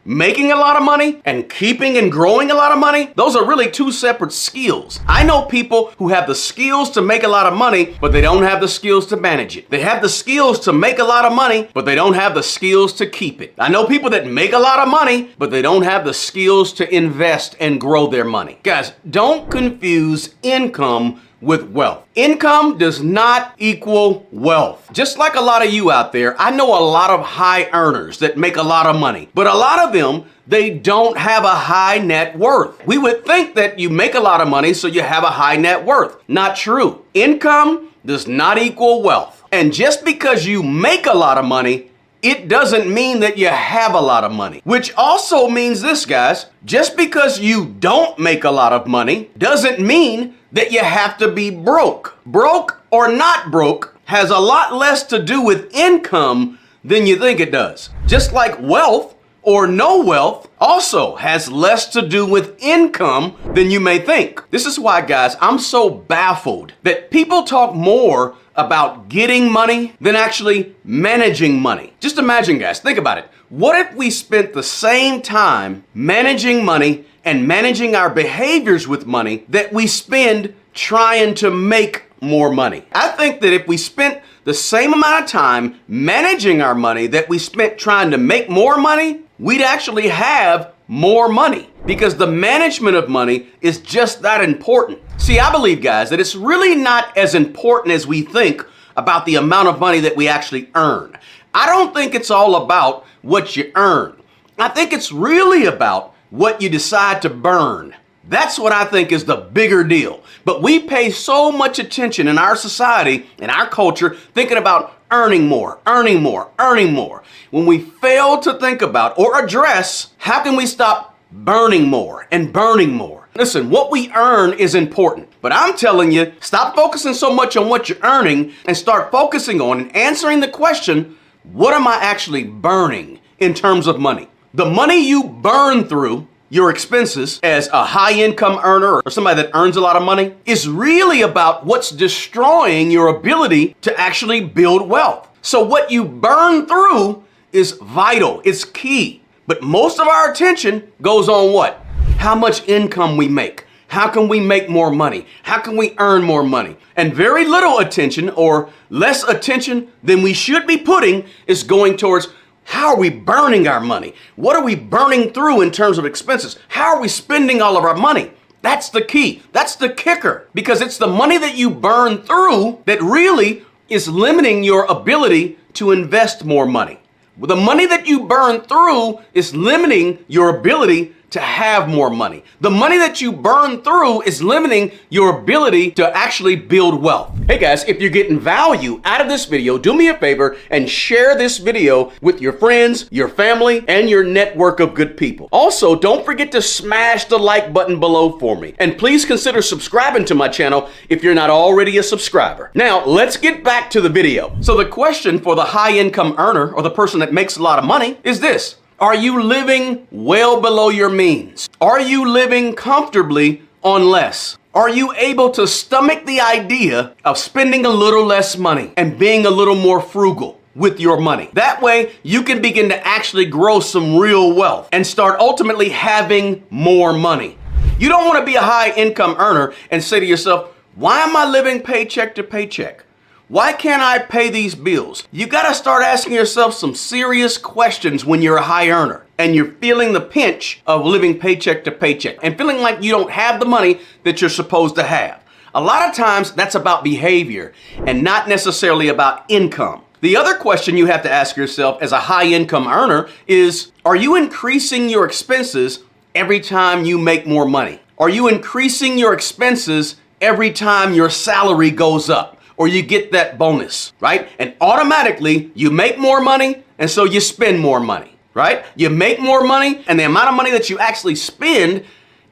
Making a lot of money and keeping and growing a lot of money, those are really two separate skills. I know people who have the skills to make a lot of money, but they don't have the skills to manage it. They have the skills to make a lot of money, but they don't have the skills to keep it. I know people that make a lot of money, but they don't have the skills to invest and grow their money. Guys, don't confuse income with wealth. Income does not equal wealth. Just like a lot of you out there, I know a lot of high earners that make a lot of money, but a lot of them, they don't have a high net worth. We would think that you make a lot of money, so you have a high net worth. Not true. Income does not equal wealth. And just because you make a lot of money, it doesn't mean that you have a lot of money. Which also means this, guys, just because you don't make a lot of money doesn't mean that you have to be broke. Broke or not broke has a lot less to do with income than you think it does. Just like wealth or no wealth also has less to do with income than you may think. This is why, guys, I'm so baffled that people talk more about getting money than actually managing money. Just imagine, guys, think about it. What if we spent the same time managing money and managing our behaviors with money that we spend trying to make more money? I think that if we spent the same amount of time managing our money that we spent trying to make more money, we'd actually have more money, because the management of money is just that important. See, I believe, guys, that it's really not as important as we think about the amount of money that we actually earn. I don't think it's all about what you earn. I think it's really about what you decide to burn. That's what I think is the bigger deal. But we pay so much attention in our society, in our culture, thinking about earning more, earning more, earning more, when we fail to think about or address how can we stop burning more and burning more. Listen, what we earn is important, but I'm telling you, stop focusing so much on what you're earning and start focusing on and answering the question, what am I actually burning in terms of money? The money you burn through your expenses as a high income earner or somebody that earns a lot of money is really about what's destroying your ability to actually build wealth. So what you burn through is vital, it's key. But most of our attention goes on what? How much income we make. How can we make more money? How can we earn more money? And very little attention, or less attention than we should be putting, is going towards how are we burning our money? What are we burning through in terms of expenses? How are we spending all of our money? That's the key. That's the kicker, because it's the money that you burn through that really is limiting your ability to invest more money. The money that you burn through is limiting your ability to have more money. The money that you burn through is limiting your ability to actually build wealth. Hey guys, if you're getting value out of this video, do me a favor and share this video with your friends, your family, and your network of good people. Also, don't forget to smash the like button below for me. And please consider subscribing to my channel if you're not already a subscriber. Now, let's get back to the video. So the question for the high income earner, or the person that makes a lot of money, is this. Are you living well below your means? Are you living comfortably on less? Are you able to stomach the idea of spending a little less money and being a little more frugal with your money? That way you can begin to actually grow some real wealth and start ultimately having more money. You don't want to be a high income earner and say to yourself, why am I living paycheck to paycheck? Why can't I pay these bills? You got to start asking yourself some serious questions when you're a high earner and you're feeling the pinch of living paycheck to paycheck and feeling like you don't have the money that you're supposed to have. A lot of times that's about behavior and not necessarily about income. The other question you have to ask yourself as a high income earner is, are you increasing your expenses every time you make more money? Are you increasing your expenses every time your salary goes up? Or you get that bonus, right? And automatically you make more money, and so you spend more money, right? You make more money, and the amount of money that you actually spend,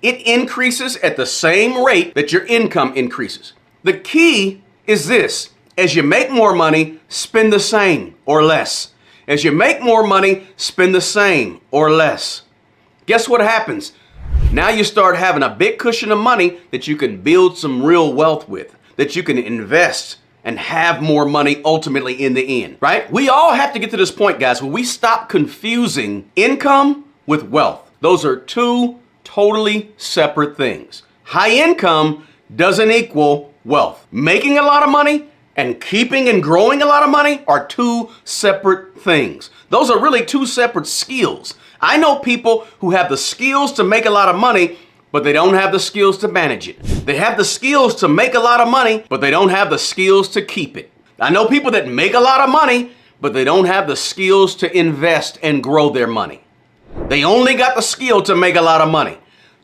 it increases at the same rate that your income increases. The key is this: as you make more money, spend the same or less. As you make more money, spend the same or less. Guess what happens? Now you start having a big cushion of money that you can build some real wealth with, that you can invest and have more money ultimately in the end, right? We all have to get to this point, guys, where we stop confusing income with wealth. Those are two totally separate things. High income doesn't equal wealth. Making a lot of money and keeping and growing a lot of money are two separate things. Those are really two separate skills. I know people who have the skills to make a lot of money, but they don't have the skills to manage it. They have the skills to make a lot of money, but they don't have the skills to keep it. I know people that make a lot of money, but they don't have the skills to invest and grow their money. They only got the skill to make a lot of money.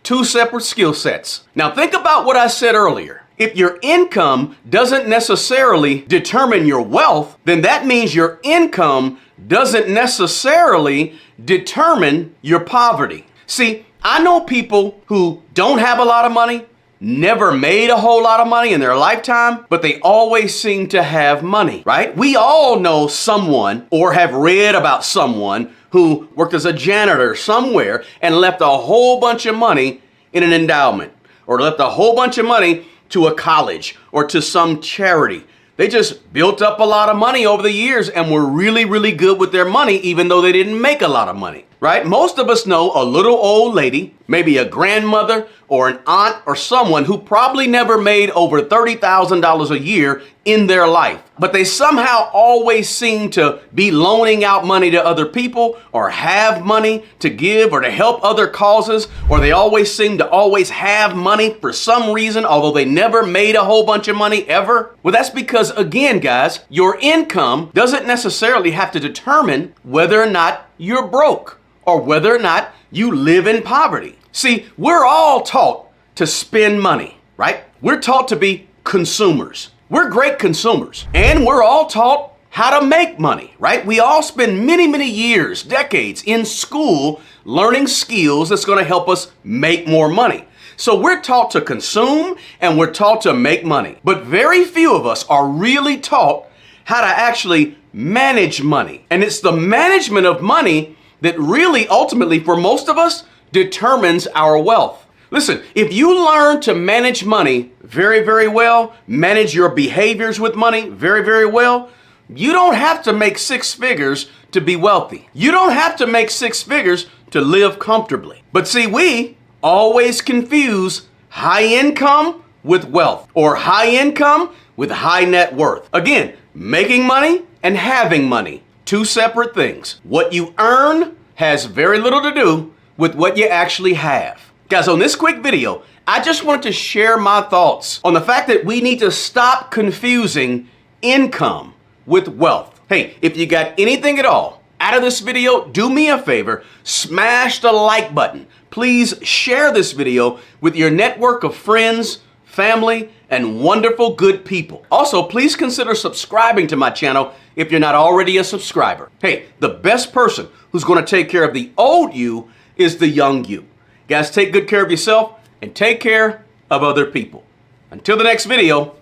Two separate skill sets. Now think about what I said earlier. If your income doesn't necessarily determine your wealth, then that means your income doesn't necessarily determine your poverty. See, I know people who don't have a lot of money, never made a whole lot of money in their lifetime, but they always seem to have money, right? We all know someone or have read about someone who worked as a janitor somewhere and left a whole bunch of money in an endowment, or left a whole bunch of money to a college or to some charity. They just built up a lot of money over the years and were really, really good with their money, even though they didn't make a lot of money, right? Most of us know a little old lady, maybe a grandmother or an aunt or someone who probably never made over $30,000 a year in their life, but they somehow always seem to be loaning out money to other people or have money to give or to help other causes, or they always seem to always have money for some reason, although they never made a whole bunch of money ever. Well, that's because, again, guys, your income doesn't necessarily have to determine whether or not you're broke or whether or not you live in poverty. See, we're all taught to spend money, right? We're taught to be consumers. We're great consumers, and we're all taught how to make money, right? We all spend many, many years, decades in school learning skills that's going to help us make more money. So we're taught to consume and we're taught to make money, but very few of us are really taught how to actually manage money. And it's the management of money that really ultimately, for most of us, determines our wealth. Listen, if you learn to manage money very, very well, manage your behaviors with money very, very well, you don't have to make six figures to be wealthy. You don't have to make six figures to live comfortably. But see, we always confuse high income with wealth, or high income with high net worth. Again, making money and having money, two separate things. What you earn has very little to do with what you actually have. Guys, on this quick video, I just wanted to share my thoughts on the fact that we need to stop confusing income with wealth. Hey, if you got anything at all out of this video, do me a favor, smash the like button. Please share this video with your network of friends, family, and wonderful good people. Also, please consider subscribing to my channel if you're not already a subscriber. Hey, the best person who's going to take care of the old you is the young you. Guys, take good care of yourself and take care of other people. Until the next video,